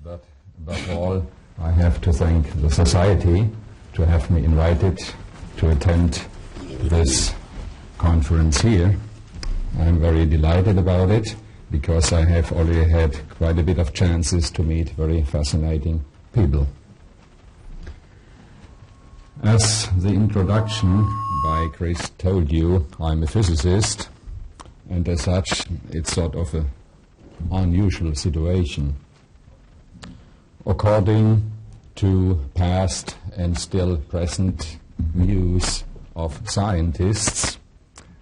But above all, I have to thank the society to have me invited to attend this conference here. I'm very delighted about it because I have already had quite a bit of chances to meet very fascinating people. As the introduction by Chris told you, I'm a physicist, and as such it's sort of an unusual situation. According to past and still present views of scientists,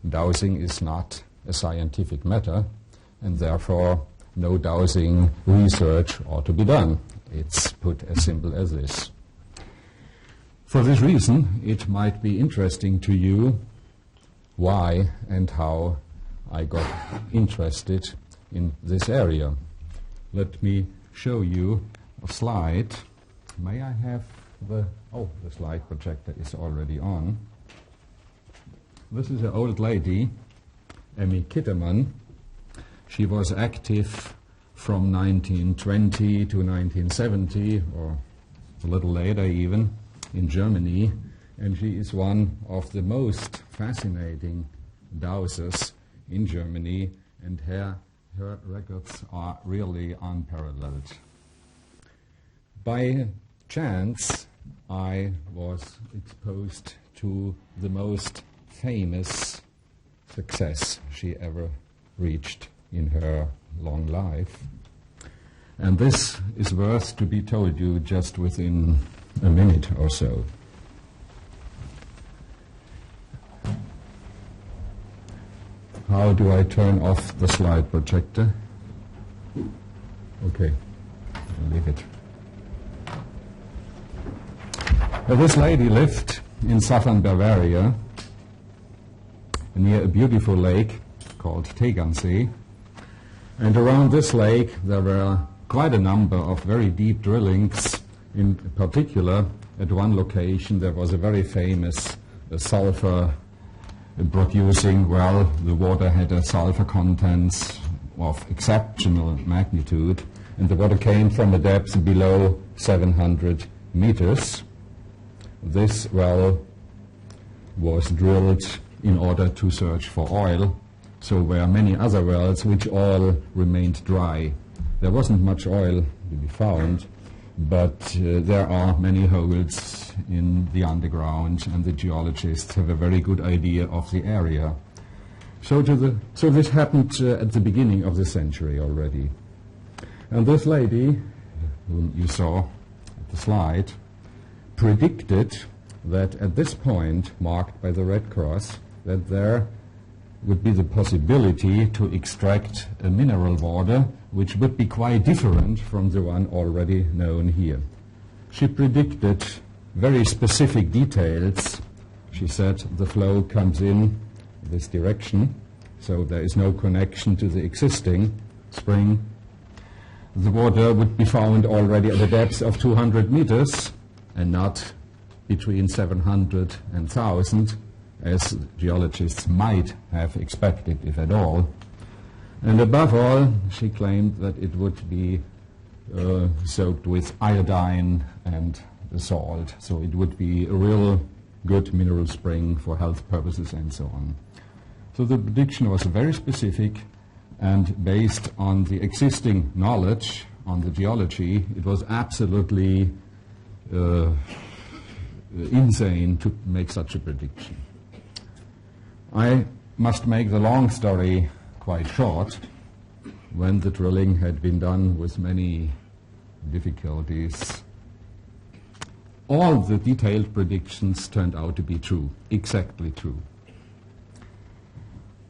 dowsing is not a scientific matter, and therefore no dowsing research ought to be done. It's put as simple as this. For this reason, it might be interesting to you why and how I got interested in this area. Let me show you a slide. May I have the slide projector is already on. This is an old lady, Emmy Kitterman. She was active from 1920 to 1970, or a little later even, in Germany, and she is one of the most fascinating dowsers in Germany, and her records are really unparalleled. By chance, I was exposed to the most famous success she ever reached in her long life. And this is worth to be told you just within a minute or so. How do I turn off the slide projector? Okay, I'll leave it. This lady lived in southern Bavaria near a beautiful lake called Tegernsee, and around this lake there were quite a number of very deep drillings. In particular, at one location there was a very famous sulfur producing well. The water had a sulfur contents of exceptional magnitude, and the water came from a depth below 700 meters. This well was drilled in order to search for oil, so were many other wells which all remained dry. There wasn't much oil to be found, but there are many holes in the underground, and the geologists have a very good idea of the area. So this happened at the beginning of the century already. And this lady, whom you saw at the slide, predicted that at this point, marked by the red cross, that there would be the possibility to extract a mineral water which would be quite different from the one already known here. She predicted very specific details. She said the flow comes in this direction, so there is no connection to the existing spring. The water would be found already at a depth of 200 meters and not between 700 and 1,000, as geologists might have expected, if at all. And above all, she claimed that it would be soaked with iodine and salt, so it would be a real good mineral spring for health purposes and so on. So the prediction was very specific, and based on the existing knowledge on the geology, it was absolutely insane to make such a prediction. I must make the long story quite short. When the drilling had been done with many difficulties, all the detailed predictions turned out to be true, exactly true.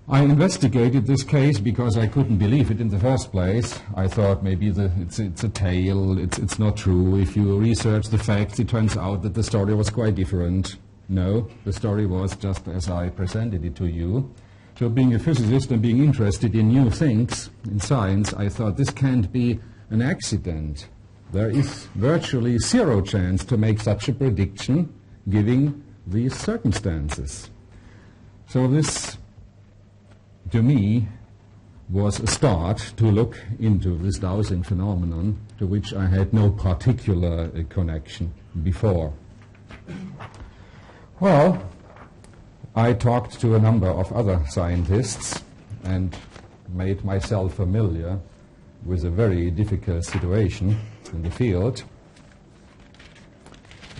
I investigated this case because I couldn't believe it in the first place. I thought maybe it's a tale, it's not true. If you research the facts, it turns out that the story was quite different. No, the story was just as I presented it to you. So being a physicist and being interested in new things in science, I thought this can't be an accident. There is virtually zero chance to make such a prediction given these circumstances. So this, to me, was a start to look into this dowsing phenomenon, to which I had no particular connection before. Well, I talked to a number of other scientists and made myself familiar with a very difficult situation in the field.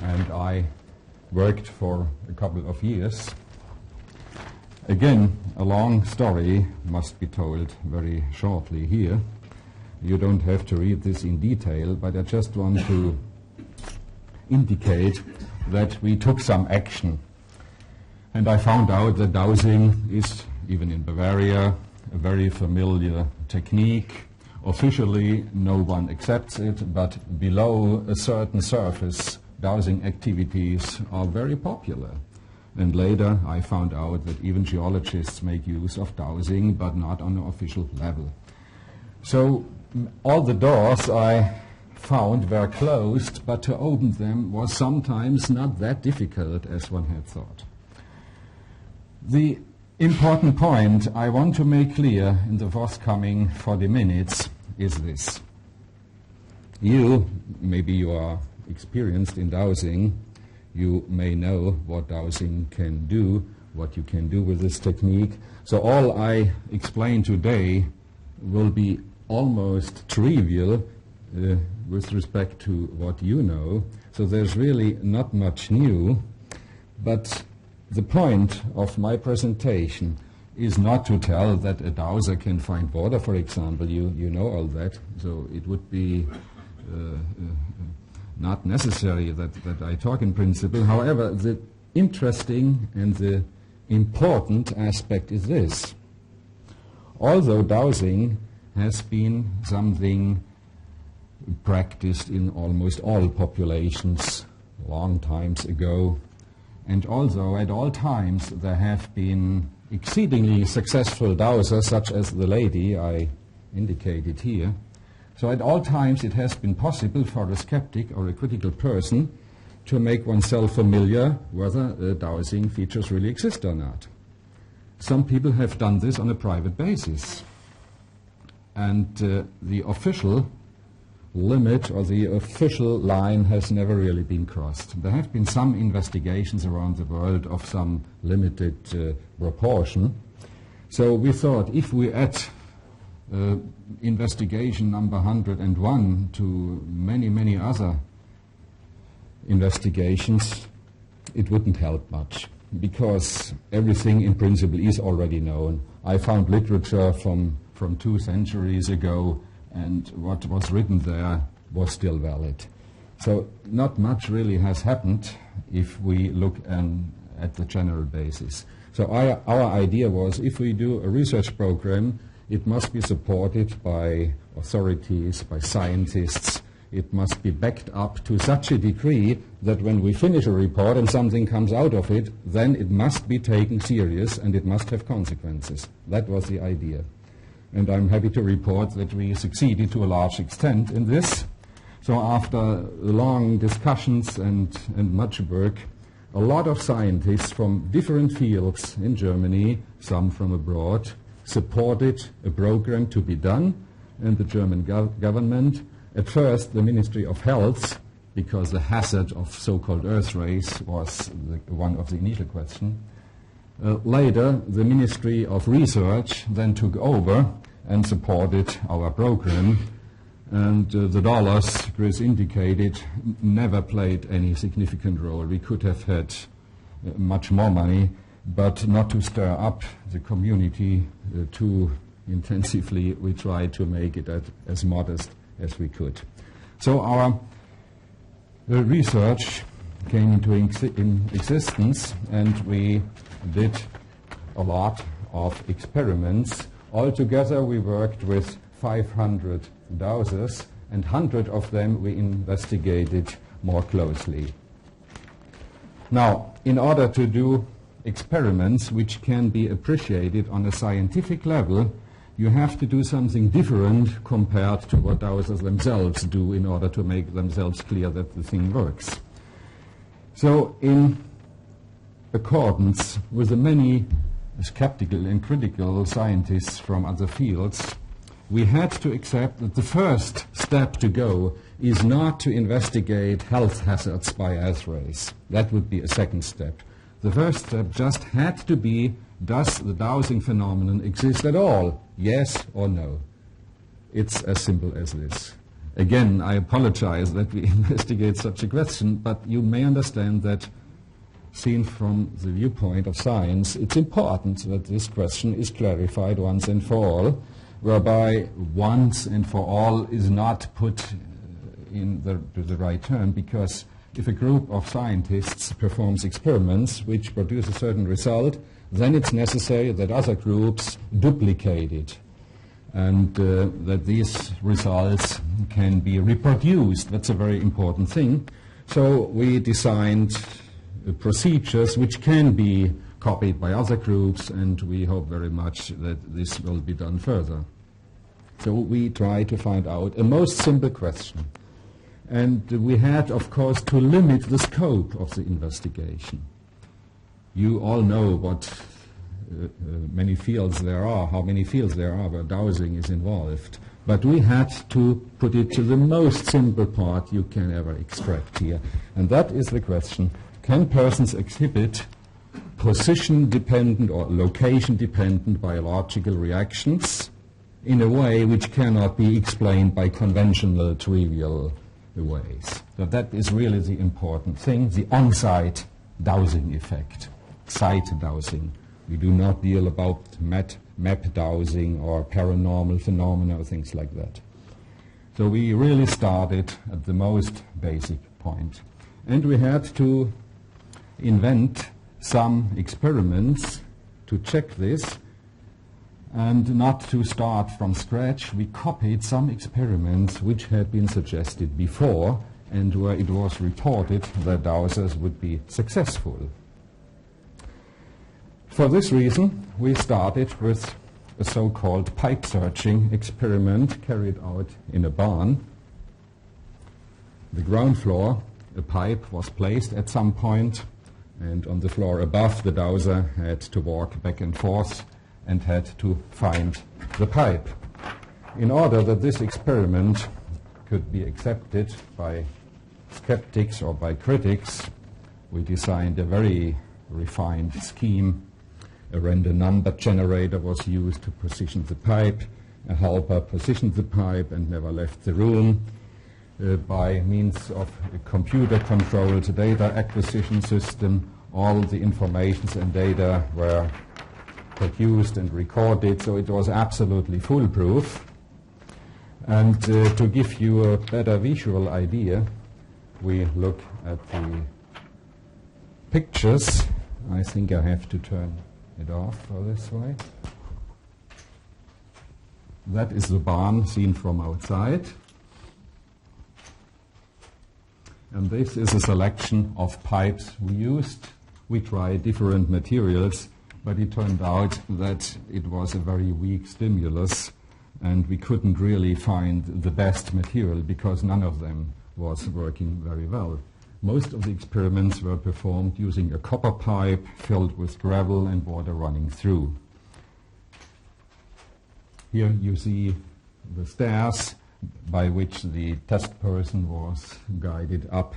And I worked for a couple of years. Again, a long story must be told very shortly here. You don't have to read this in detail, but I just want to indicate that we took some action. And I found out that dowsing is, even in Bavaria, a very familiar technique. Officially, no one accepts it, but below a certain surface, dowsing activities are very popular. And later I found out that even geologists make use of dowsing, but not on an official level. So all the doors I found were closed, but to open them was sometimes not that difficult as one had thought. The important point I want to make clear in the forthcoming 40 minutes is this. Maybe you are experienced in dowsing, you may know what dowsing can do, what you can do with this technique. So all I explain today will be almost trivial with respect to what you know. So there's really not much new, but the point of my presentation is not to tell that a dowser can find water, for example. You know all that, so it would be not necessary that I talk in principle. However, the interesting and the important aspect is this. Although dowsing has been something practiced in almost all populations long times ago, and although at all times there have been exceedingly successful dowsers, such as the lady I indicated here, so at all times it has been possible for a skeptic or a critical person to make oneself familiar whether dowsing features really exist or not. Some people have done this on a private basis. And the official limit or the official line has never really been crossed. There have been some investigations around the world of some limited proportion. So we thought if we add investigation number 101 to many other investigations, it wouldn't help much, because everything in principle is already known. I found literature from 2 centuries ago, and what was written there was still valid. So not much really has happened if we look at the general basis. So our idea was, if we do a research program, it must be supported by authorities, by scientists. It must be backed up to such a degree that when we finish a report and something comes out of it, then it must be taken serious and it must have consequences. That was the idea. And I'm happy to report that we succeeded to a large extent in this. So after long discussions and much work, a lot of scientists from different fields in Germany, some from abroad, supported a program to be done, and the German government, at first the Ministry of Health, because the hazard of so-called Earth rays was one of the initial questions. Later, the Ministry of Research then took over and supported our program, and the dollars, Chris indicated, never played any significant role. We could have had much more money, but not to stir up the community too intensively, we tried to make it as modest as we could. So our research came into existence, and we did a lot of experiments. Altogether, we worked with 500 dowsers, and 100 of them we investigated more closely. Now, in order to do experiments which can be appreciated on a scientific level, you have to do something different compared to what dowsers themselves do in order to make themselves clear that the thing works. So in accordance with the many skeptical and critical scientists from other fields, we had to accept that the first step to go is not to investigate health hazards by X-rays. That would be a second step. The first step just had to be, does the dowsing phenomenon exist at all? Yes or no? It's as simple as this. Again, I apologize that we investigate such a question, but you may understand that seen from the viewpoint of science, it's important that this question is clarified once and for all, whereby once and for all is not put to the right term, because if a group of scientists performs experiments which produce a certain result, then it's necessary that other groups duplicate it, and that these results can be reproduced. That's a very important thing. So we designed procedures which can be copied by other groups, and we hope very much that this will be done further. So we try to find out a most simple question. And we had, of course, to limit the scope of the investigation. You all know what many fields there are, how many fields there are where dowsing is involved. But we had to put it to the most simple part you can ever extract here. And that is the question, can persons exhibit position-dependent or location-dependent biological reactions in a way which cannot be explained by conventional, trivial ways? So that is really the important thing, the on-site dowsing effect, site dowsing. We do not deal about map dowsing or paranormal phenomena or things like that. So we really started at the most basic point. And we had to invent some experiments to check this, and not to start from scratch. We copied some experiments which had been suggested before and where it was reported that dowsers would be successful. For this reason, we started with a so-called pipe searching experiment carried out in a barn. The ground floor, a pipe was placed at some point, and on the floor above, the dowser had to walk back and forth and had to find the pipe. In order that this experiment could be accepted by skeptics or by critics, we designed a very refined scheme. A random number generator was used to position the pipe. A helper positioned the pipe and never left the room. By means of a computer-controlled data acquisition system, all the informations and data were produced and recorded, so it was absolutely foolproof. And to give you a better visual idea, we look at the pictures. I think I have to turn it off this way. That is the barn seen from outside. And this is a selection of pipes we used. We tried different materials, but it turned out that it was a very weak stimulus, and we couldn't really find the best material because none of them was working very well. Most of the experiments were performed using a copper pipe filled with gravel and water running through. Here you see the stairs by which the test person was guided up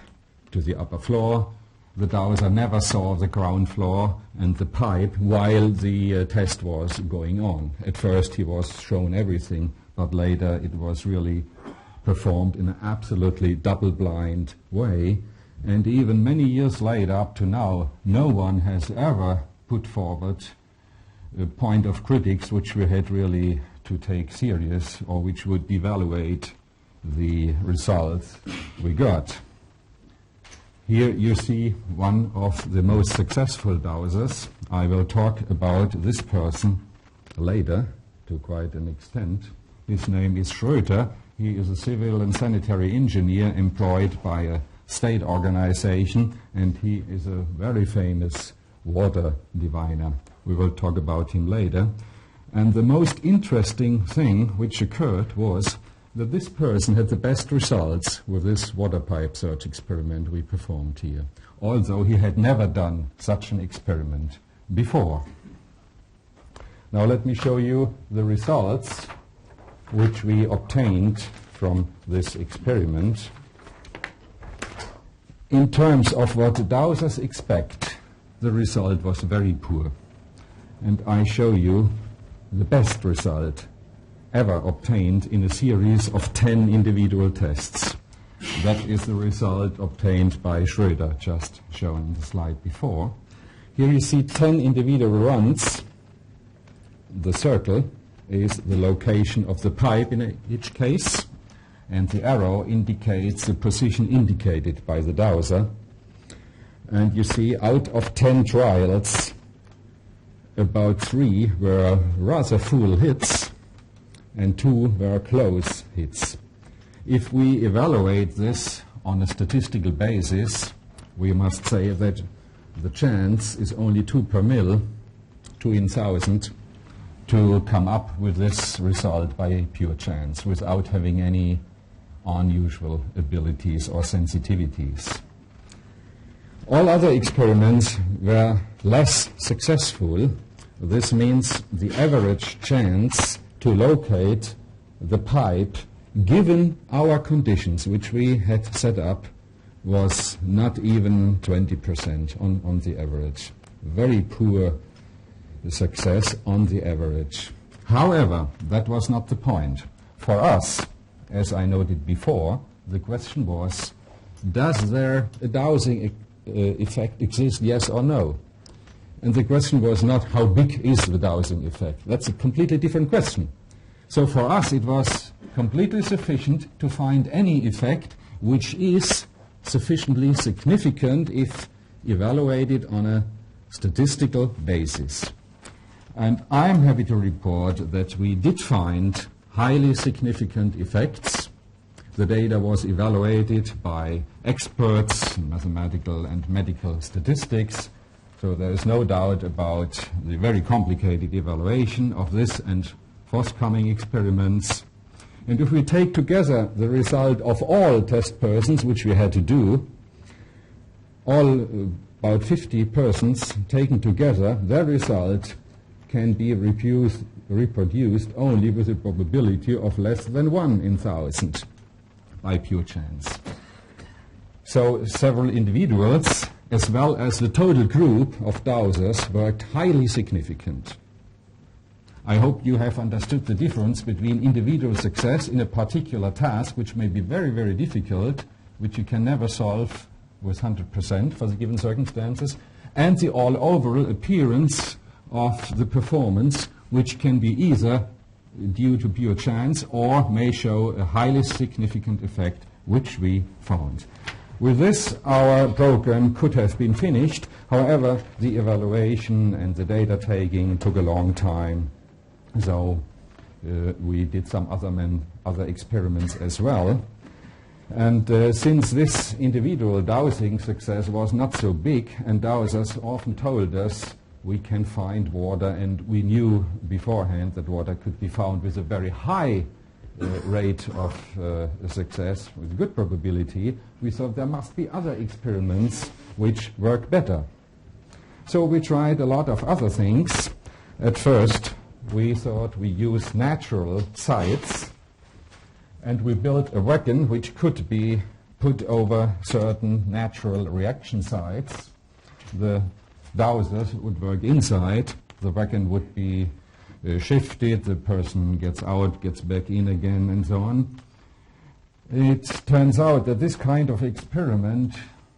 to the upper floor. The dowser never saw the ground floor and the pipe while the test was going on. At first he was shown everything, but later it was really performed in an absolutely double-blind way. And even many years later, up to now, no one has ever put forward a point of critics which we had really to take serious or which would evaluate the results we got. Here you see one of the most successful dowsers. I will talk about this person later to quite an extent. His name is Schröter. He is a civil and sanitary engineer employed by a state organization, and he is a very famous water diviner. We will talk about him later. And the most interesting thing which occurred was that this person had the best results with this water pipe search experiment we performed here, although he had never done such an experiment before. Now let me show you the results which we obtained from this experiment. In terms of what dowsers expect, the result was very poor. And I show you the best result ever obtained in a series of 10 individual tests. That is the result obtained by Schroeder, just shown in the slide before. Here you see 10 individual runs. The circle is the location of the pipe in each case, and the arrow indicates the position indicated by the dowser. And you see, out of 10 trials, about 3 were rather full hits, and 2 were close hits. If we evaluate this on a statistical basis, we must say that the chance is only 2 per mil, 2 in 1,000, to come up with this result by pure chance, without having any unusual abilities or sensitivities. All other experiments were less successful. This means the average chance to locate the pipe, given our conditions which we had set up, was not even 20% on the average. Very poor success on the average. However, that was not the point. For us, as I noted before, the question was, does there a dowsing effect exist, yes or no? And the question was not how big is the dowsing effect. That's a completely different question. So for us it was completely sufficient to find any effect which is sufficiently significant if evaluated on a statistical basis. And I'm happy to report that we did find highly significant effects. The data was evaluated by experts in mathematical and medical statistics, so there is no doubt about the very complicated evaluation of this and forthcoming experiments. And if we take together the result of all test persons, which we had to do, all about 50 persons taken together, their result can be reproduced only with a probability of less than 1 in 1,000 by pure chance. So several individuals, as well as the total group of dowsers, were highly significant. I hope you have understood the difference between individual success in a particular task, which may be very, very difficult, which you can never solve with 100% for the given circumstances, and the all-overall appearance of the performance, which can be either due to pure chance or may show a highly significant effect, which we found. With this, our program could have been finished. However, the evaluation and the data taking took a long time, so we did some other experiments as well. And since this individual dowsing success was not so big, and dowsers often told us we can find water, and we knew beforehand that water could be found with a very high rate of success, with good probability, we thought there must be other experiments which work better. So we tried a lot of other things. At first, we thought we use natural sites, and we built a wagon which could be put over certain natural reaction sites. The dowsers would work inside, the wagon would be shifted, the person gets out, gets back in again, and so on. It turns out that this kind of experiment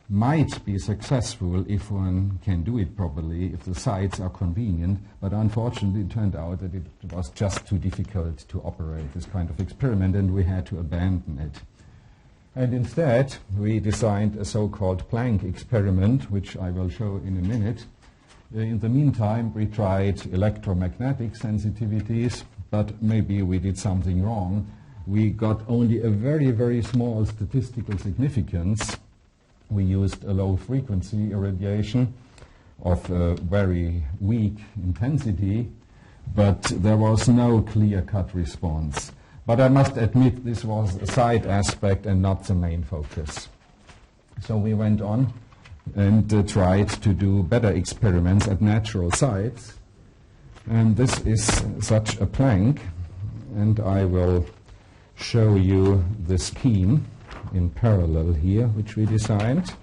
might be successful if one can do it properly, if the sites are convenient, but unfortunately it turned out that it was just too difficult to operate this kind of experiment, and we had to abandon it. And instead, we designed a so-called Planck experiment, which I will show in a minute. In the meantime, we tried electromagnetic sensitivities, but maybe we did something wrong. We got only a very, very small statistical significance. We used a low-frequency irradiation of a very weak intensity, but there was no clear-cut response. But I must admit this was a side aspect and not the main focus. So we went on and tried to do better experiments at natural sites. And this is such a plank, and I will show you the scheme in parallel here, which we designed.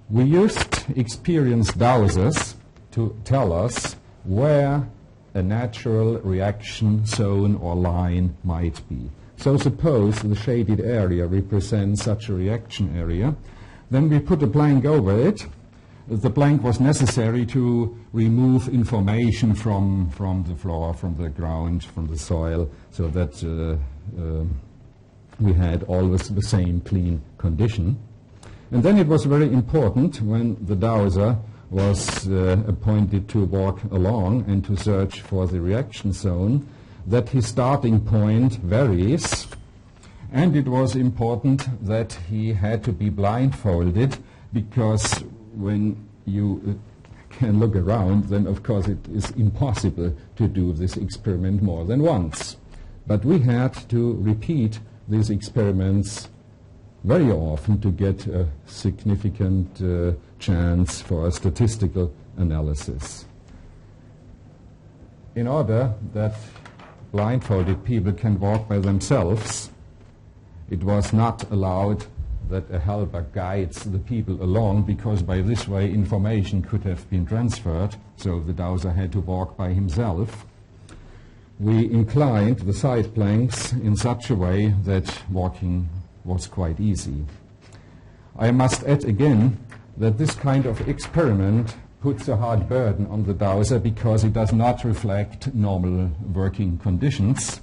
We used experienced dowsers to tell us where a natural reaction zone or line might be. So suppose the shaded area represents such a reaction area. Then we put a blank over it. The blank was necessary to remove information from the floor, from the ground, from the soil, so that we had always the same clean condition. And then it was very important when the dowser was appointed to walk along and to search for the reaction zone that his starting point varies, and it was important that he had to be blindfolded, because when you can look around, then of course it is impossible to do this experiment more than once. But we had to repeat these experiments very often to get a significant chance for a statistical analysis. In order that blindfolded people can walk by themselves, it was not allowed that a helper guides the people along, because by this way information could have been transferred, so the dowser had to walk by himself. We inclined the side planks in such a way that walking was quite easy. I must add again that this kind of experiment puts a hard burden on the dowser, because it does not reflect normal working conditions,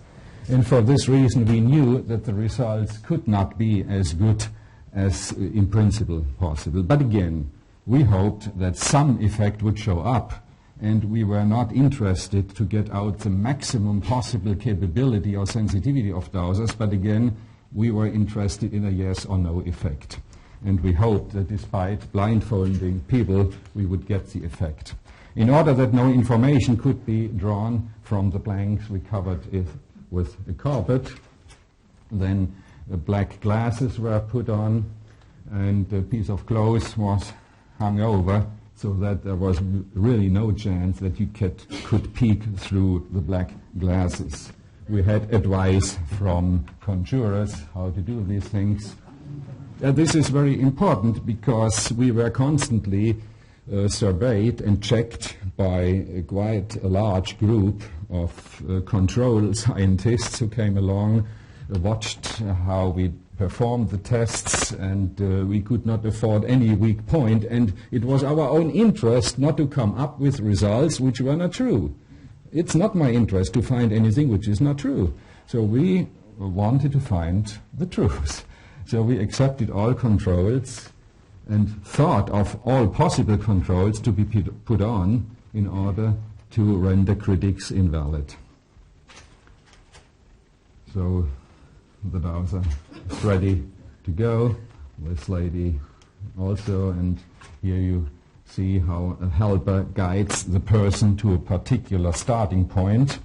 and for this reason we knew that the results could not be as good as in principle possible. But again, we hoped that some effect would show up, and we were not interested to get out the maximum possible capability or sensitivity of dowsers, but again, we were interested in a yes or no effect. And we hoped that despite blindfolding people, we would get the effect. In order that no information could be drawn from the blanks, we covered it with a carpet. Then black glasses were put on, and a piece of clothes was hung over, so that there was really no chance that you could peek through the black glasses. We had advice from conjurers how to do these things. This is very important, because we were constantly surveyed and checked by quite a large group of control scientists who came along, watched how we performed the tests, and we could not afford any weak point, and it was our own interest not to come up with results which were not true. It's not my interest to find anything which is not true. So we wanted to find the truth. So we accepted all controls and thought of all possible controls to be put on in order to render critics invalid. So the dowser is ready to go. This lady also, and here you see how a helper guides the person to a particular starting point.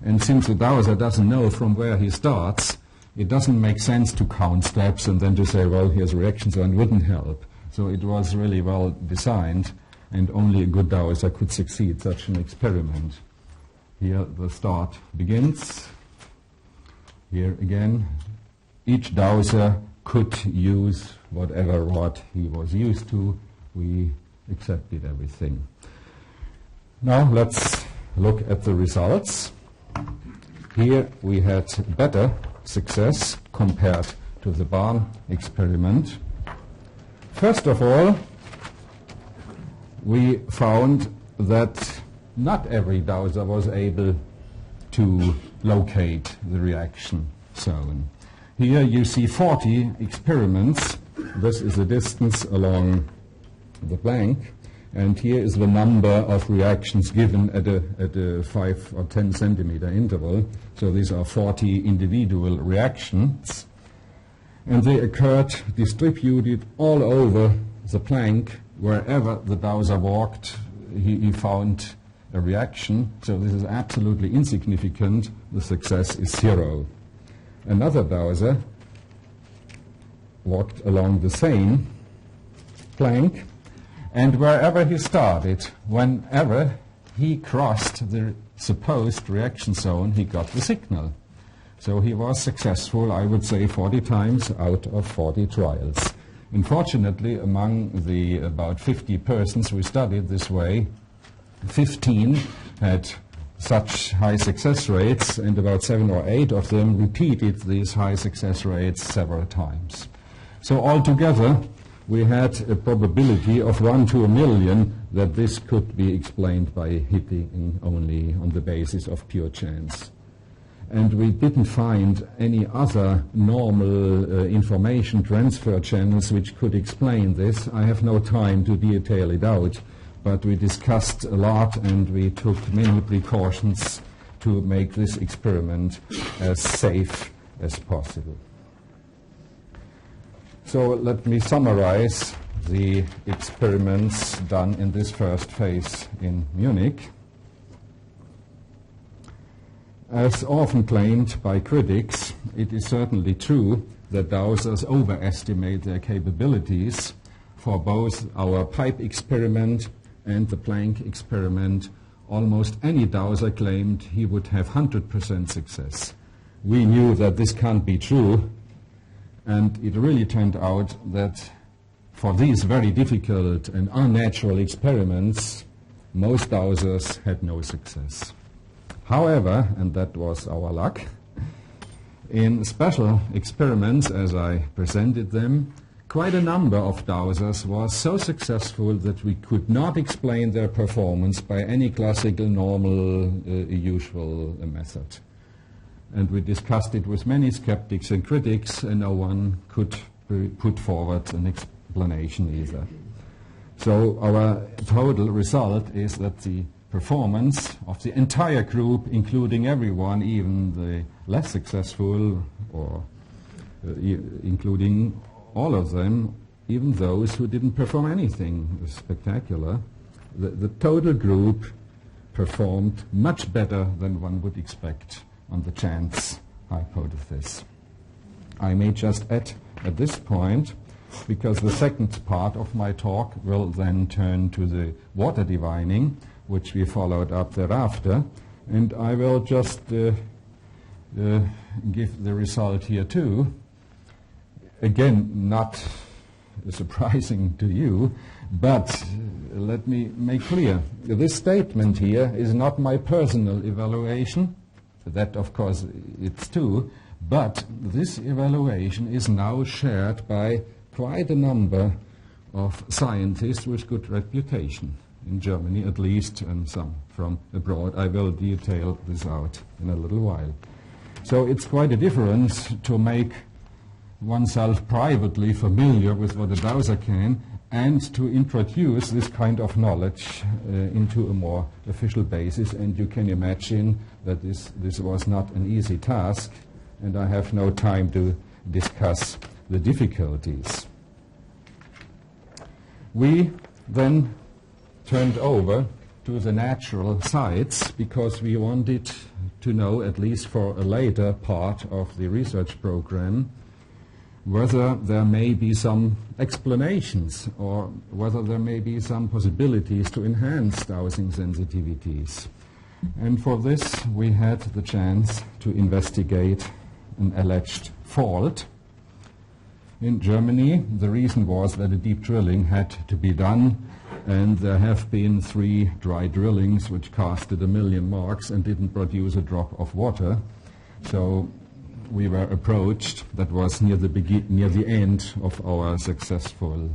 And since the dowser doesn't know from where he starts, it doesn't make sense to count steps and then to say, well, here's reaction zone, wouldn't help. So it was really well designed, and only a good dowser could succeed such an experiment. Here the start begins. Here again, each dowser could use whatever rod he was used to. We accepted everything. Now let's look at the results. Here we had better success compared to the barn experiment. First of all, we found that not every dowser was able to locate the reaction zone. Here you see 40 experiments. This is the distance along the blank, and here is the number of reactions given at a 5 or 10 centimeter interval. So these are 40 individual reactions, and they occurred distributed all over the plank. Wherever the dowser walked, he found a reaction. So this is absolutely insignificant. The success is 0. Another dowser walked along the same plank, and wherever he started, whenever he crossed the supposed reaction zone, he got the signal. So he was successful, I would say, 40 times out of 40 trials. Unfortunately, among the about 50 persons we studied this way, 15 had such high success rates, and about 7 or 8 of them repeated these high success rates several times. So altogether, we had a probability of 1 to a million that this could be explained by hitting only on the basis of pure chance. And we didn't find any other normal information transfer channels which could explain this. I have no time to detail it out, but we discussed a lot and we took many precautions to make this experiment as safe as possible. So let me summarize the experiments done in this first phase in Munich. As often claimed by critics, it is certainly true that dowsers overestimate their capabilities. For both our pipe experiment and the Planck experiment, almost any dowser claimed he would have 100% success. We knew that this can't be true, and it really turned out that for these very difficult and unnatural experiments, most dowsers had no success. However, and that was our luck, in special experiments as I presented them, quite a number of dowsers was so successful that we could not explain their performance by any classical, normal, usual method. And we discussed it with many skeptics and critics, and no one could put forward an explanation either. So our total result is that the performance of the entire group, including everyone, even the less successful, or including all of them, even those who didn't perform anything spectacular, the total group performed much better than one would expect on the chance hypothesis. I may just add at this point, because the second part of my talk will then turn to the water divining, which we followed up thereafter, and I will just give the result here too. Again, not surprising to you, but let me make clear, this statement here is not my personal evaluation. That, of course, it's true, but this evaluation is now shared by quite a number of scientists with good reputation, in Germany at least, and some from abroad. I will detail this out in a little while. So it's quite a difference to make oneself privately familiar with what a dowser can and to introduce this kind of knowledge into a more official basis. And you can imagine that this was not an easy task, and I have no time to discuss the difficulties. We then turned over to the natural sites because we wanted to know, at least for a later part of the research program, whether there may be some explanations or whether there may be some possibilities to enhance dowsing sensitivities. And for this, we had the chance to investigate an alleged fault. In Germany, the reason was that a deep drilling had to be done, and there have been 3 dry drillings which casted 1 million marks and didn't produce a drop of water. So we were approached, that was near the end of our successful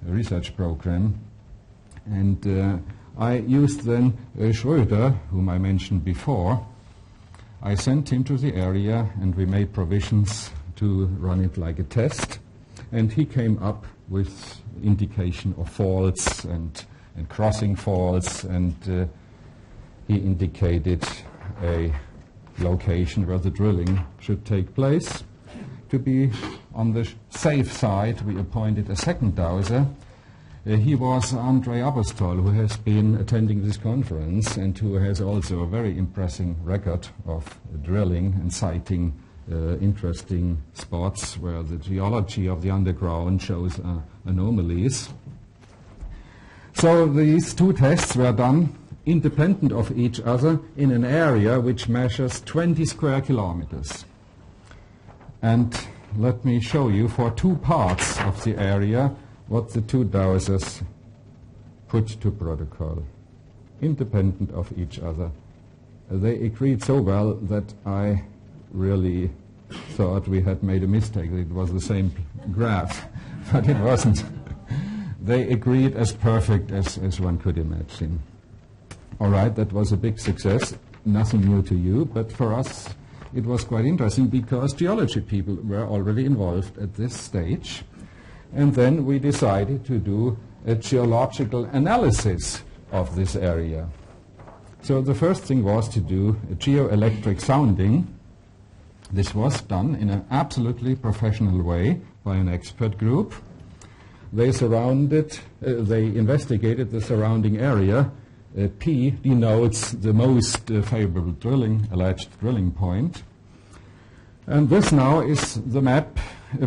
research program. And I used then Schröder, whom I mentioned before. I sent him to the area and we made provisions to run it like a test. And he came up with indication of faults and crossing faults, and he indicated a location where the drilling should take place. To be on the safe side, we appointed a second dowser. He was Andrei Apostol, who has been attending this conference and who has also a very impressive record of drilling and sighting interesting spots where the geology of the underground shows anomalies. So these 2 tests were done independent of each other in an area which measures 20 square kilometers. And let me show you for two parts of the area what the two dowsers put to protocol, independent of each other. They agreed so well that I really thought we had made a mistake. It was the same graph, but it wasn't. They agreed as perfect as one could imagine. All right, that was a big success. Nothing new to you, but for us it was quite interesting because geology people were already involved at this stage. And then we decided to do a geological analysis of this area. So the first thing was to do a geoelectric sounding. This was done in an absolutely professional way by an expert group. They investigated the surrounding area. P denotes the most favorable alleged drilling point. And this now is the map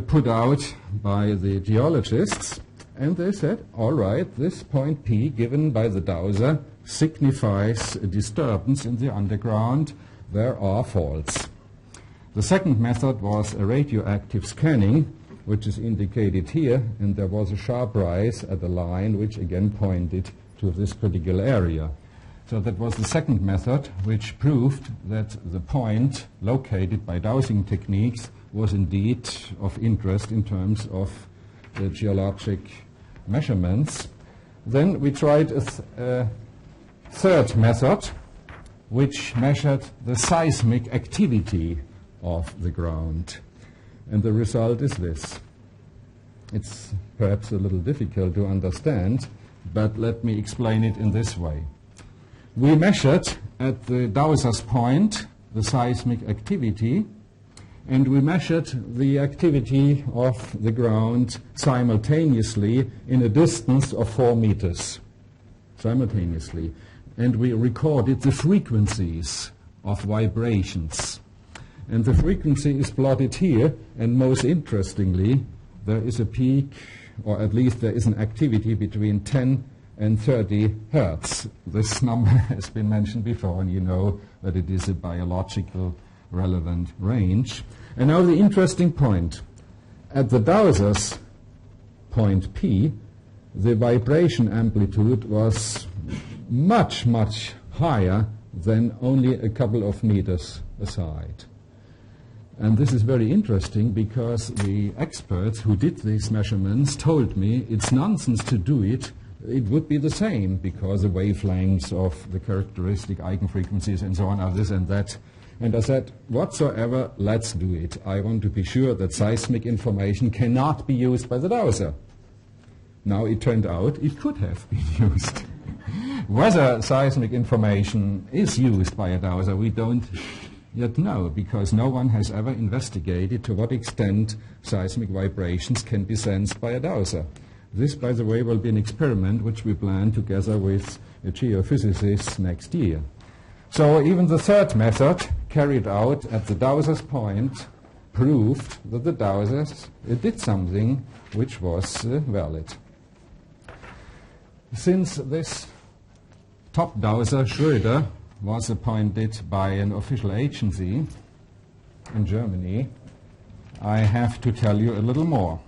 put out by the geologists. And they said, all right, this point P given by the dowser signifies a disturbance in the underground. There are faults. The second method was a radioactive scanning, which is indicated here, and there was a sharp rise at the line which again pointed to this critical area. So that was the second method, which proved that the point located by dowsing techniques was indeed of interest in terms of the geologic measurements. Then we tried a third method, which measured the seismic activity of the ground. And the result is this. It's perhaps a little difficult to understand, but let me explain it in this way. We measured at the dowser's point the seismic activity, and we measured the activity of the ground simultaneously in a distance of 4 meters, simultaneously. And we recorded the frequencies of vibrations. And the frequency is plotted here, and most interestingly, there is a peak, or at least there is an activity between 10 and 30 hertz. This number has been mentioned before, and you know that it is a biological relevant range. And now the interesting point. At the dowser's point P, the vibration amplitude was much, much higher than only a couple of meters aside. And this is very interesting because the experts who did these measurements told me it's nonsense to do it. It would be the same because the wavelengths of the characteristic eigenfrequencies and so on are this and that. And I said, whatsoever, let's do it. I want to be sure that seismic information cannot be used by the dowser. Now it turned out it could have been used. Whether seismic information is used by a dowser, we don't yet know, because no one has ever investigated to what extent seismic vibrations can be sensed by a dowser. This, by the way, will be an experiment which we plan together with a geophysicist next year. So even the third method, carried out at the dowser's point, proved that the dowsers did something which was valid. Since this top dowser, Schröder, was appointed by an official agency in Germany, I have to tell you a little more.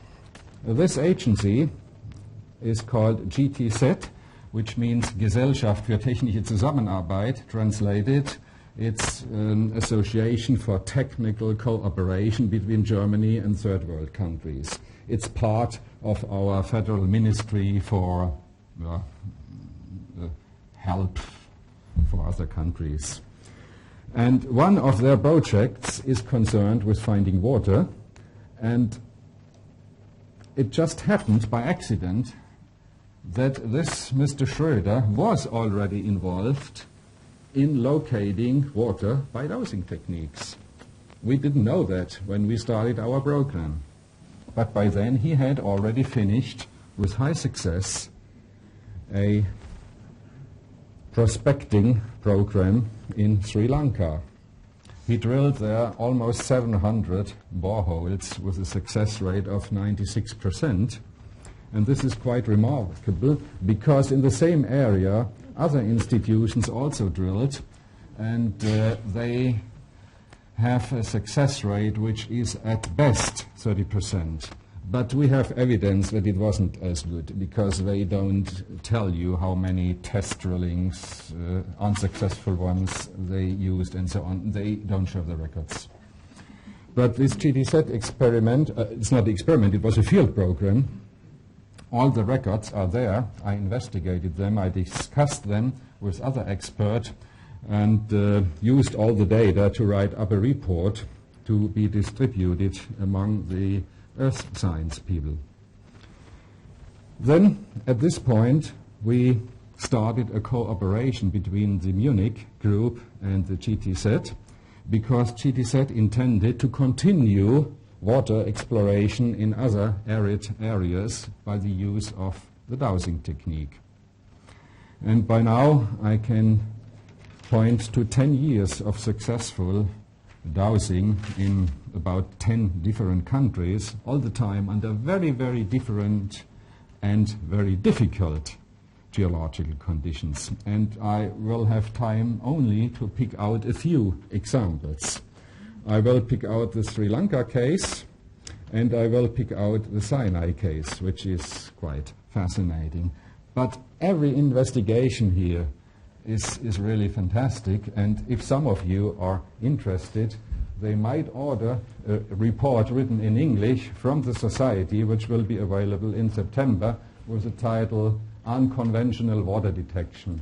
This agency is called GTZ, which means Gesellschaft für technische Zusammenarbeit, translated. It's an association for technical cooperation between Germany and third world countries. It's part of our federal ministry for help for other countries. And one of their projects is concerned with finding water, and it just happened by accident that this Mr. Schröder was already involved in locating water by dowsing techniques. We didn't know that when we started our program, but by then he had already finished with high success a prospecting program in Sri Lanka. He drilled there almost 700 boreholes with a success rate of 96%. And this is quite remarkable because in the same area other institutions also drilled, and they have a success rate which is at best 30%. But we have evidence that it wasn't as good because they don't tell you how many test drillings, unsuccessful ones they used and so on. They don't show the records. But this GTZ experiment, it's not the experiment, it was a field program. All the records are there. I investigated them, I discussed them with other experts and used all the data to write up a report to be distributed among the earth science people. Then, at this point, we started a cooperation between the Munich group and the GTZ because GTZ intended to continue water exploration in other arid areas by the use of the dowsing technique. And by now I can point to 10 years of successful dowsing in about 10 different countries, all the time under very, very different and very difficult geological conditions. And I will have time only to pick out a few examples. I will pick out the Sri Lanka case, and I will pick out the Sinai case, which is quite fascinating. But every investigation here is really fantastic, and if some of you are interested, they might order a report written in English from the Society, which will be available in September, with the title Unconventional Water Detection.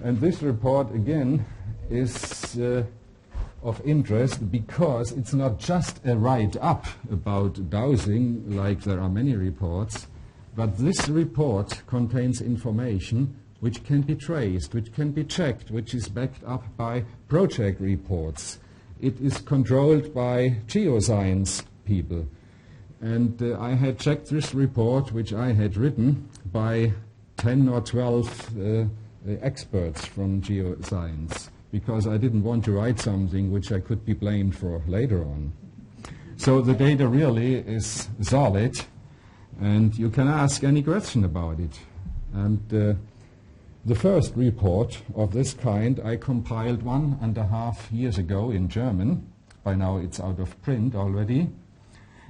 And this report, again, is of interest because it's not just a write-up about dowsing, like there are many reports, but this report contains information which can be traced, which can be checked, which is backed up by project reports. It is controlled by geoscience people. And I had checked this report, which I had written, by 10 or 12 experts from geoscience, because I didn't want to write something which I could be blamed for later on. So the data really is solid, and you can ask any question about it. And the first report of this kind I compiled 1.5 years ago in German. By now it's out of print already.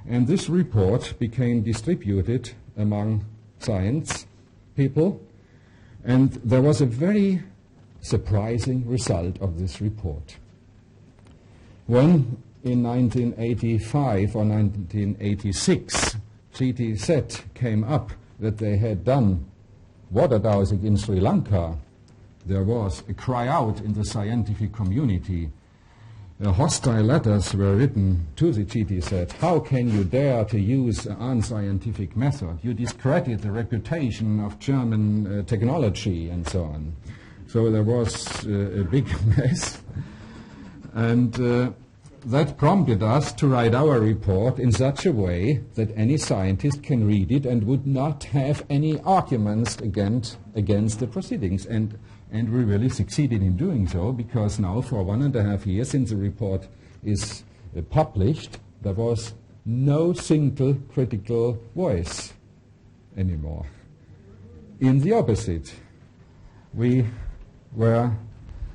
And this report became distributed among science people. And there was a very surprising result of this report. When in 1985 or 1986 GTZ came up that they had done water dowsing in Sri Lanka, there was a cry out in the scientific community. Hostile letters were written to the GTZ. How can you dare to use an unscientific method? You discredit the reputation of German technology and so on. So there was a big mess. And that prompted us to write our report in such a way that any scientist can read it and would not have any arguments against the proceedings. And we really succeeded in doing so, because now for 1.5 years since the report is published, there was no single critical voice anymore. In the opposite, we were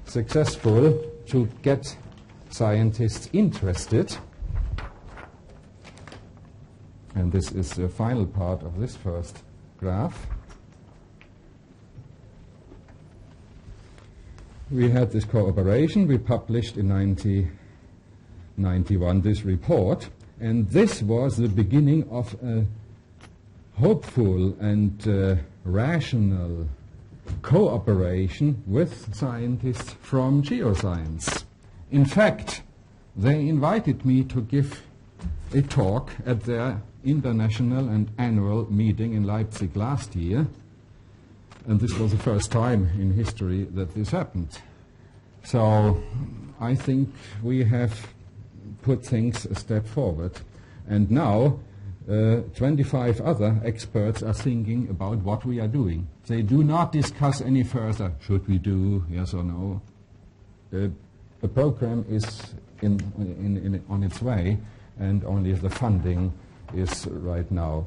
successful to get scientists interested, and this is the final part of this first graph. We had this cooperation. We published in 1991 this report, and this was the beginning of a hopeful and rational cooperation with scientists from geoscience. In fact, they invited me to give a talk at their international and annual meeting in Leipzig last year, and this was the first time in history that this happened. So I think we have put things a step forward, and now 25 other experts are thinking about what we are doing. They do not discuss any further, should we do yes or no. The program is on its way, and only the funding is right now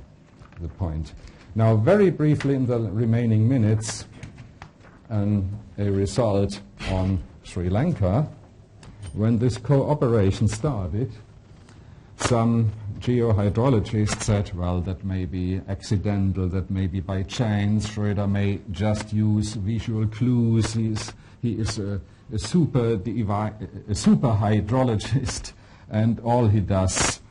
the point. Now, very briefly in the remaining minutes, a result on Sri Lanka. When this cooperation started, some geohydrologists said, well, that may be accidental, that may be by chance. Schröder may just use visual clues. He is a super hydrologist, and all he does,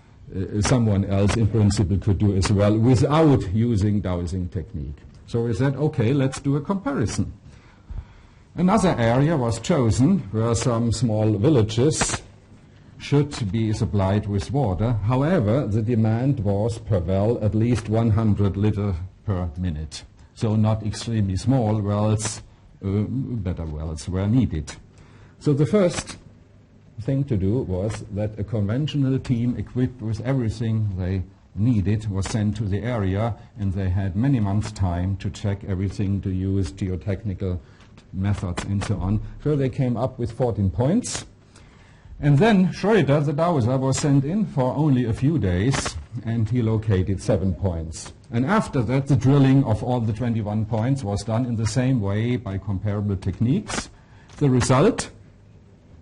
someone else in principle could do as well without using dowsing technique. So we said, okay, let's do a comparison. Another area was chosen where some small villages should be supplied with water. However, the demand was per well at least 100 liters per minute. So not extremely small wells, better wells were needed. So the first thing to do was that a conventional team equipped with everything they needed was sent to the area, and they had many months' time to check everything, to use geotechnical methods and so on. So they came up with 14 points. And then Schröder, the dowser, was sent in for only a few days, and he located 7 points. And after that, the drilling of all the 21 points was done in the same way by comparable techniques. The result,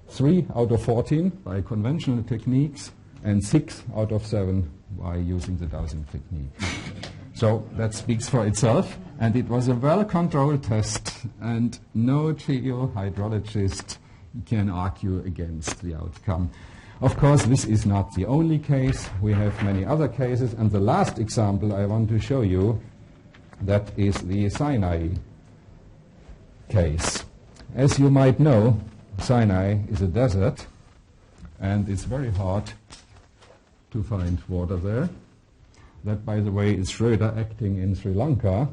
3 out of 14 by conventional techniques, and 6 out of 7 by using the dowsing technique. So that speaks for itself, and it was a well-controlled test, and no geohydrologist can argue against the outcome. Of course, this is not the only case. We have many other cases, and the last example I want to show you, that is the Sinai case. As you might know, Sinai is a desert, and it's very hard to find water there. That, by the way, is Schröder acting in Sri Lanka,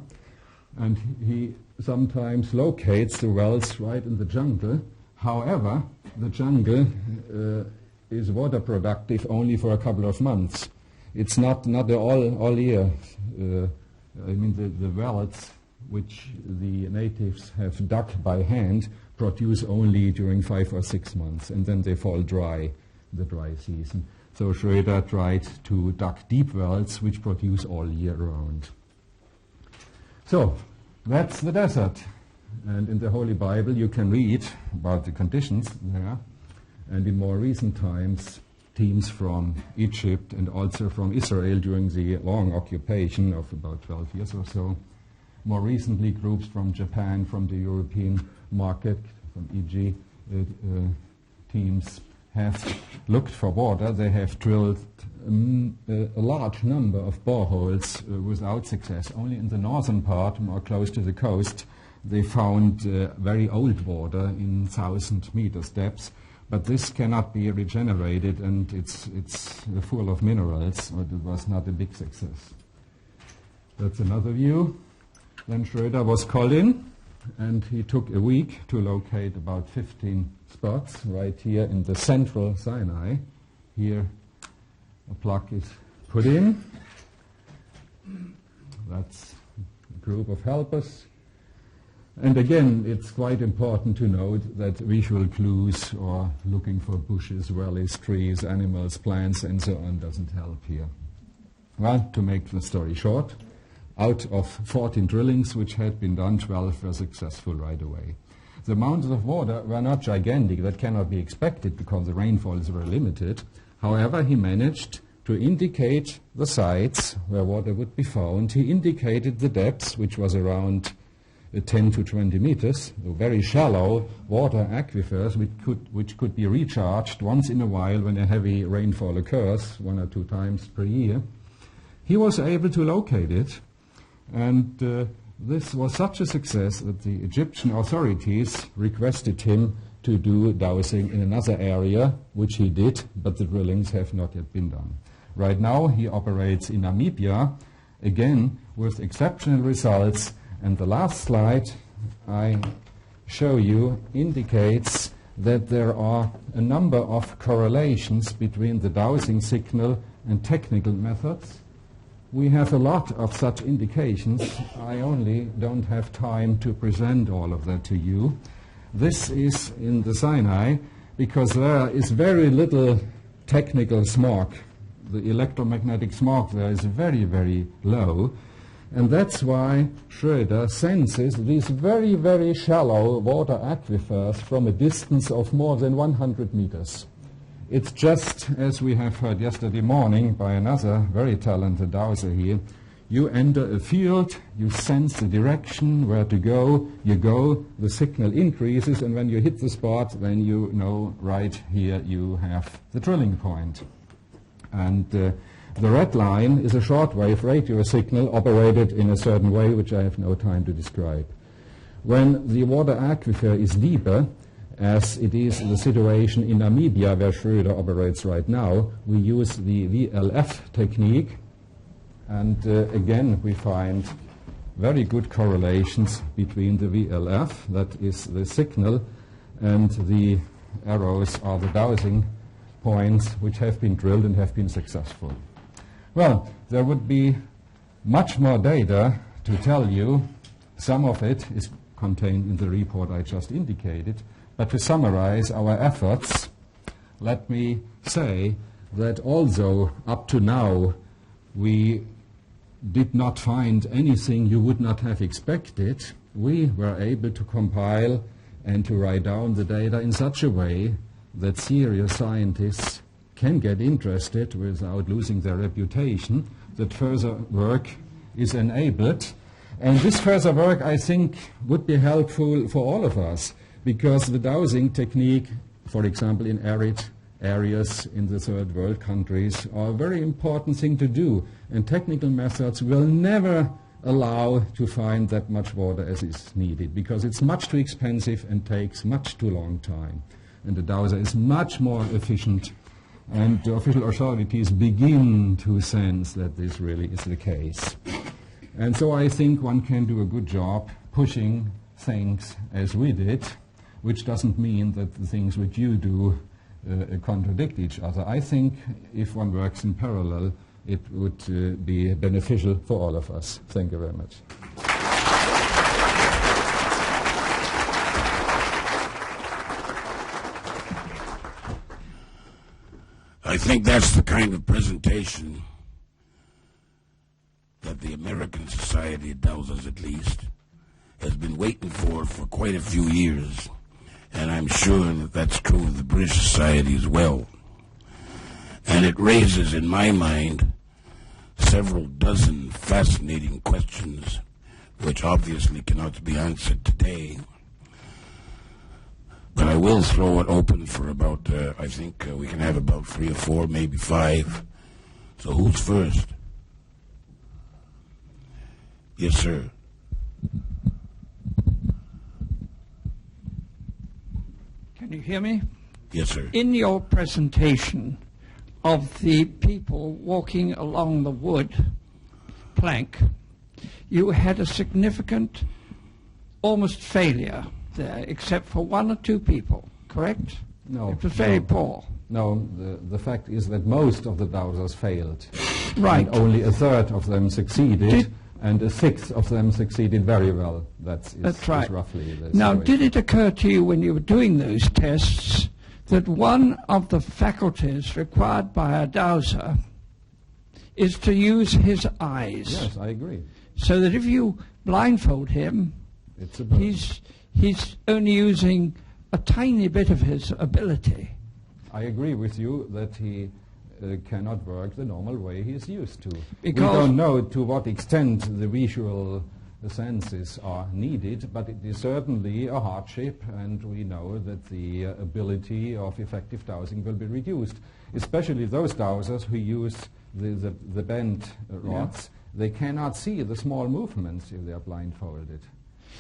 and he sometimes locates the wells right in the jungle. However, the jungle is water productive only for a couple of months. It's not all year. I mean, the wells which the natives have dug by hand produce only during 5 or 6 months, and then they fall dry, the dry season. So Schröder tried to dig deep wells which produce all year round. So that's the desert. And in the Holy Bible you can read about the conditions there. And in more recent times, teams from Egypt and also from Israel during the long occupation of about 12 years or so. More recently, groups from Japan, from the European market, from EG teams have looked for water. They have drilled a large number of boreholes without success. Only in the northern part, more close to the coast, they found very old water in 1,000 meters depth. But this cannot be regenerated, and it's full of minerals, but it was not a big success. That's another view. Then Schröder was called in, and he took a week to locate about 15 spots right here in the central Sinai. Here a plug is put in. That's a group of helpers. And again, it's quite important to note that visual clues or looking for bushes, valleys, trees, animals, plants, and so on doesn't help here. Well, to make the story short, out of 14 drillings which had been done, 12 were successful right away. The amounts of water were not gigantic. That cannot be expected because the rainfall is very limited. However, he managed to indicate the sites where water would be found. He indicated the depths, which was around 10 to 20 meters, very shallow water aquifers which could be recharged once in a while when a heavy rainfall occurs, 1 or 2 times per year. He was able to locate it, and this was such a success that the Egyptian authorities requested him to do dowsing in another area, which he did, but the drillings have not yet been done. Right now he operates in Namibia, again with exceptional results. And the last slide I show you indicates that there are a number of correlations between the dowsing signal and technical methods. We have a lot of such indications. I only don't have time to present all of that to you. This is in the Sinai because there is very little technical smog the electromagnetic smog there is very, very low. And that's why Schroeder senses these very, very shallow water aquifers from a distance of more than 100 meters. It's just, as we have heard yesterday morning by another very talented dowser here, you enter a field, you sense the direction, where to go, you go, the signal increases, and when you hit the spot, then you know right here you have the drilling point. And the red line is a shortwave radio signal operated in a certain way, which I have no time to describe. When the water aquifer is deeper, as it is the situation in Namibia where Schroeder operates right now, we use the VLF technique. And again, we find very good correlations between the VLF, that is the signal, and the arrows are the dowsing points which have been drilled and have been successful. Well, there would be much more data to tell you. Some of it is contained in the report I just indicated. But to summarize our efforts, let me say that although up to now we did not find anything you would not have expected, we were able to compile and to write down the data in such a way that serious scientists can get interested without losing their reputation, that further work is enabled. And this further work, I think, would be helpful for all of us, because the dowsing technique, for example, in arid areas in the third world countries, are a very important thing to do. And technical methods will never allow to find that much water as is needed, because it's much too expensive and takes much too long time. And the dowser is much more efficient, and the official authorities begin to sense that this really is the case. And so I think one can do a good job pushing things as we did, which doesn't mean that the things which you do contradict each other. I think if one works in parallel, it would be beneficial for all of us. Thank you very much. I think that's the kind of presentation that the American Society of Dowsers, at least, has been waiting for quite a few years. And I'm sure that that's true of the British Society as well. And it raises, in my mind, several dozen fascinating questions, which obviously cannot be answered today. But I will throw it open for about, I think we can have about 3 or 4, maybe 5. So who's first? Yes, sir. Can you hear me? Yes, sir. In your presentation of the people walking along the wood plank, you had a significant almost failure there, except for 1 or 2 people, correct? No. It was very poor. No, the fact is that most of the dowsers failed. Right. And only a third of them succeeded, and a sixth of them succeeded very well. That's right. Is roughly the Now, situation. did it occur to you when you were doing those tests that one of the faculties required by a dowser is to use his eyes? Yes, I agree. So that if you blindfold him, he's only using a tiny bit of his ability. I agree with you that he cannot work the normal way he is used to. Because we don't know to what extent the visual senses are needed, but it is certainly a hardship, and we know that the ability of effective dowsing will be reduced, especially those dowsers who use the bent rods. Yeah. They cannot see the small movements if they are blindfolded.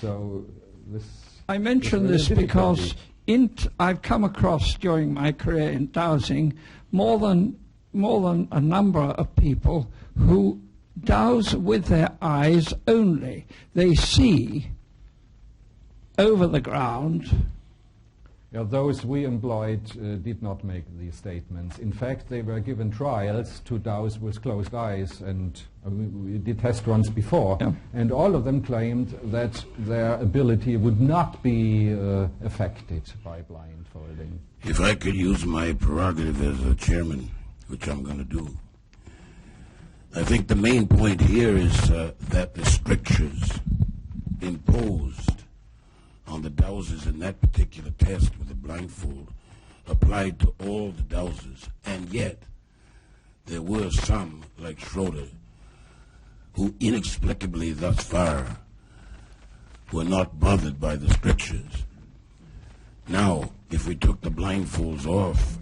So this... I mention this because I've come across during my career in dowsing more than a number of people who douse with their eyes only. They see over the ground. Yeah, those we employed did not make these statements. In fact, they were given trials to douse with closed eyes, and we did test runs before, and all of them claimed that their ability would not be affected by blindfolding. If I could use my prerogative as a chairman, which I'm going to do, I think the main point here is that the strictures imposed on the dowsers in that particular test with the blindfold applied to all the dowsers, and yet there were some, like Schroeder, who inexplicably thus far were not bothered by the strictures. Now, if we took the blindfolds off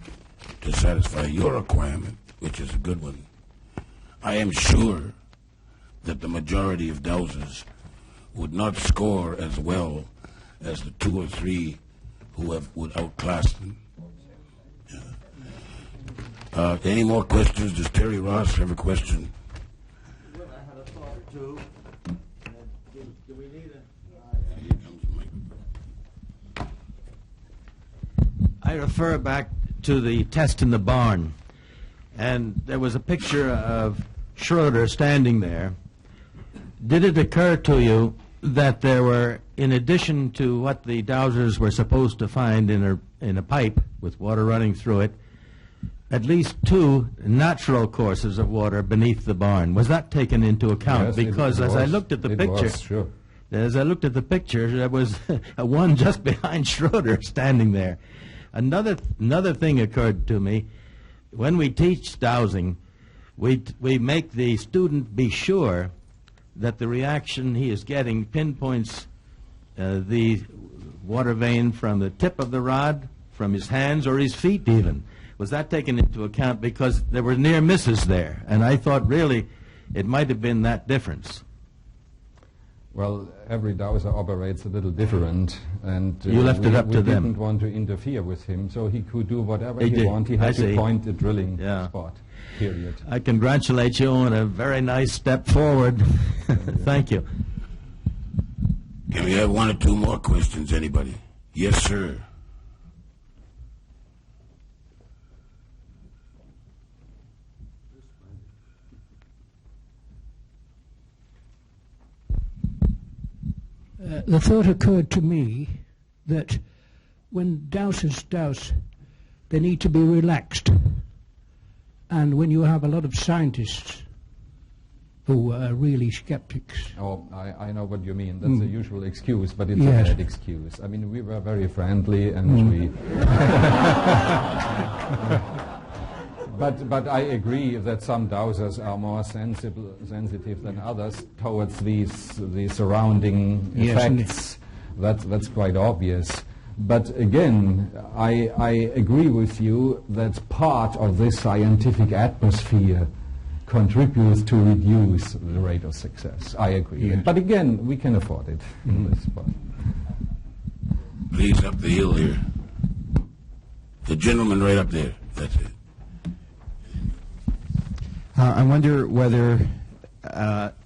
to satisfy your requirement, which is a good one, I am sure that the majority of dowsers would not score as well as the 2 or 3 who would outclass them. Yeah. Any more questions? Does Terry Ross have a question? Well, I had a thought or two. Do we need Here comes the mic. I refer back to the test in the barn, and there was a picture of Schroeder standing there. Did it occur to you that there were, in addition to what the dowsers were supposed to find in a pipe with water running through it, at least 2 natural courses of water beneath the barn? Was that taken into account? Yes, because as I looked at the picture, sure. as I looked at the picture, there was one just behind Schroeder standing there. Another thing occurred to me. When we teach dowsing, we make the student be sure that the reaction he is getting pinpoints the water vein from the tip of the rod, from his hands or his feet even. Was that taken into account? Because there were near misses there, and I thought really it might have been that difference. Well, every dowser operates a little different, and You left it up to them. We didn't want to interfere with him, so he could do whatever He he did. wanted. He I had to see. point the drilling Yeah. spot, period. I congratulate you on a very nice step forward. Thank you. Can we have 1 or 2 more questions, anybody? Yes, sir. The thought occurred to me that when dowsers douse, they need to be relaxed. And when you have a lot of scientists who are really skeptics. Oh, I know what you mean. That's the usual excuse, but it's Yes. a bad excuse. I mean, we were very friendly, and we... But I agree that some dowsers are more sensitive than others towards these surrounding Yes, effects. That's quite obvious. But again, I agree with you that part of this scientific atmosphere contributes to reduce the rate of success. I agree. Yes. But again, we can afford it in this spot. Please, up the hill here. The gentleman right up there. That's it. I wonder whether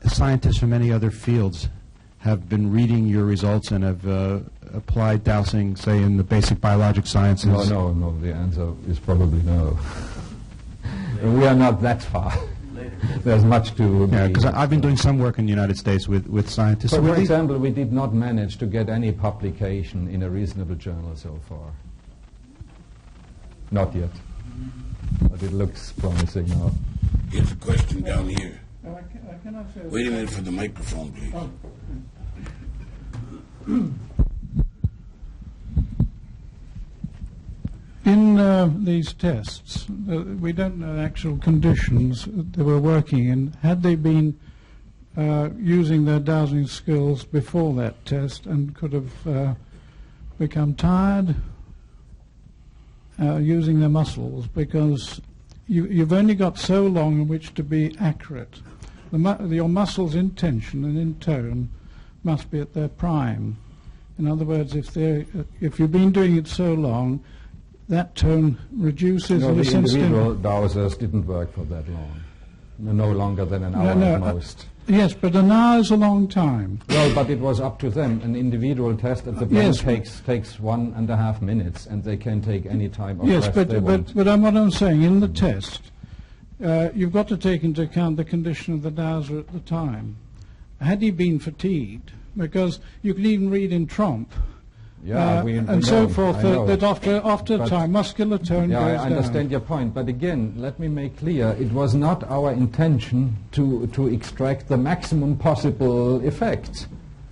scientists from many other fields have been reading your results and have applied dowsing, say, in the basic biologic sciences. No, the answer is probably no. We are not that far. There's much to... Yeah, because I've been doing some work in the United States with scientists. For really- example, we did not manage to get any publication in a reasonable journal so far. Not yet. But it looks promising now. Here's a question down here. Can I say Wait a minute for the microphone, please. In these tests, we don't know actual conditions they were working in. Had they been using their dowsing skills before that test and could have become tired using their muscles, because you've only got so long in which to be accurate. Your muscles in tension and in tone must be at their prime. In other words, if you've been doing it so long, that tone reduces. No, and the is instant- individual dowsers didn't work for that long. No longer than an hour No, at most. Yes, but an hour is a long time. Well, but it was up to them. An individual test at the Yes. brain takes 1.5 minutes, and they can take any time of Yes, rest but they want. what I'm saying, in the test, you've got to take into account the condition of the dowser at the time. Had he been fatigued, because you can even read in Tromp Yeah, we and so know, forth, I know. that after But- time, muscular tone Yeah, goes I understand your point, but again, let me make clear, it was not our intention to extract the maximum possible effect.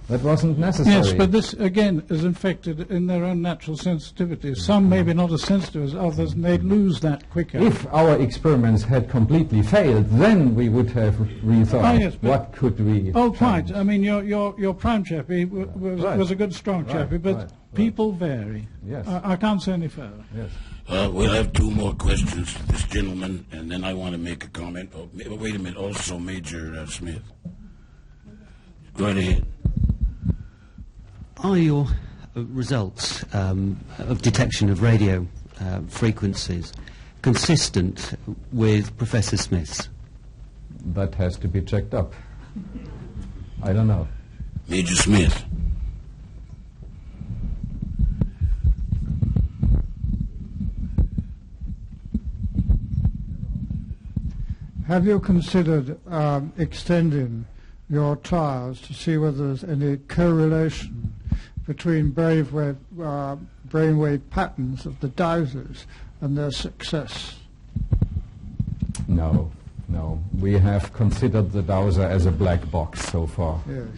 That wasn't necessary. Yes, but this, again, is infected in their own natural sensitivities. Some maybe not as sensitive as others, and they lose that quicker. If our experiments had completely failed, then we would have rethought Ah, yes, but- what could we Oh, change. quite. I mean, your prime chappie Right. was a good, strong Right, chappie, but right, right. people vary. Yes. I can't say any further. Yes. We'll have two more questions to this gentleman, and then I want to make a comment. Oh, wait a minute, also Major Smith. Go right ahead. Are your results of detection of radio frequencies consistent with Professor Smith's? That has to be checked up. I don't know. Major Smith. Have you considered extending your trials to see whether there's any correlation between brainwave patterns of the dowsers and their success? No. We have considered the dowser as a black box so far. Yes.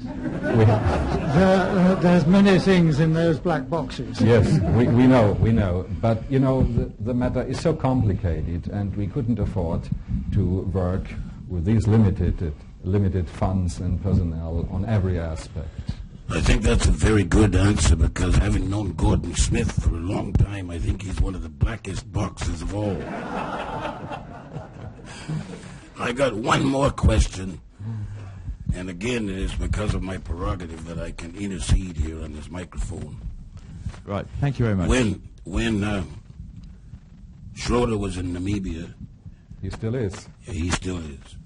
We have, There's many things in those black boxes. yes, we know. But, you know, the matter is so complicated, and we couldn't afford to work with these limited funds and personnel on every aspect. I think that's a very good answer, because having known Gordon Smith for a long time, I think he's one of the blackest boxes of all. I got one more question, and again, it is because of my prerogative that I can intercede here on this microphone. Right. Thank you very much. When Schroeder was in Namibia, He still is. yeah, he still is,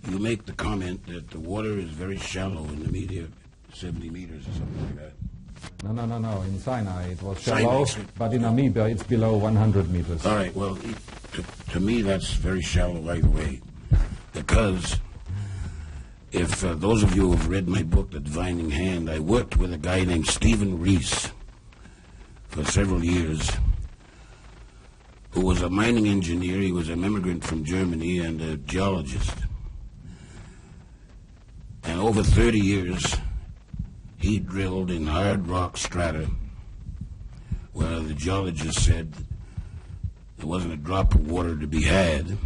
you make the comment that the water is very shallow in Namibia, 70 meters or something like that. No. In Sinai it was Sinai, shallow, sir. but in Namibia it's below 100 meters. All right, well, to me that's very shallow either way, because if those of you who have read my book, The Divining Hand, I worked with a guy named Stephen Rees for several years, who was a mining engineer. He was an immigrant from Germany and a geologist. And over 30 years, he drilled in hard rock strata where the geologist said there wasn't a drop of water to be had.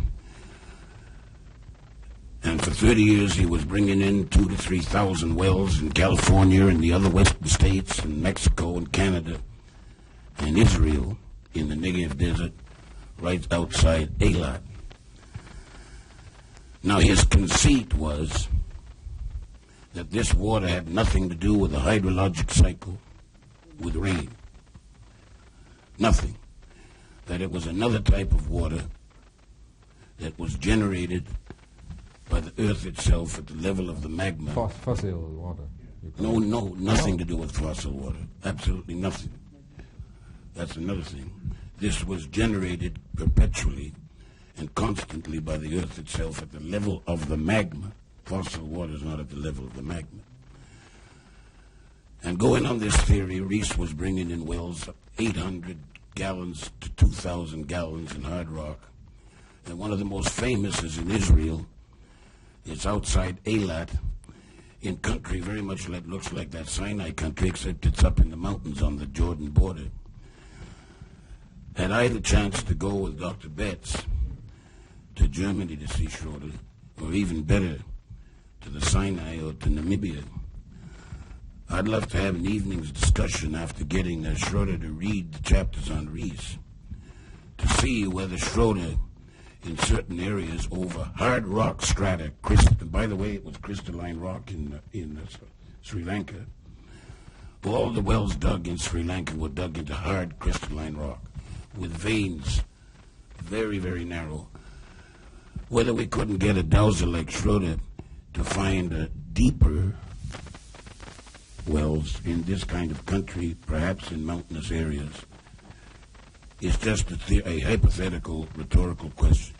And for 30 years, he was bringing in 2,000 to 3,000 wells in California and the other western states and Mexico and Canada and Israel in the Negev Desert right outside Eilat. Now, his conceit was that this water had nothing to do with the hydrologic cycle with rain. Nothing. That it was another type of water that was generated by the earth itself at the level of the magma. Fossil water. No, nothing to do with fossil water. Absolutely nothing. That's another thing. This was generated perpetually and constantly by the earth itself at the level of the magma. Fossil water is not at the level of the magma. And going on this theory, Rees was bringing in wells of 800 gallons to 2,000 gallons in hard rock. And one of the most famous is in Israel. It's outside Eilat, in country very much like, looks like that Sinai country, except it's up in the mountains on the Jordan border. Had I the chance to go with Dr. Betz to Germany to see Schroeder, or even better, to the Sinai or to Namibia, I'd love to have an evening's discussion after getting Schroeder to read the chapters on Rees, to see whether Schroeder, in certain areas over hard rock strata, by the way, it was crystalline rock in Sri Lanka. All the wells dug in Sri Lanka were dug into hard crystalline rock with veins very, very narrow. Whether we couldn't get a dowser like Schroeder to find deeper wells in this kind of country, perhaps in mountainous areas, is just a hypothetical, rhetorical question.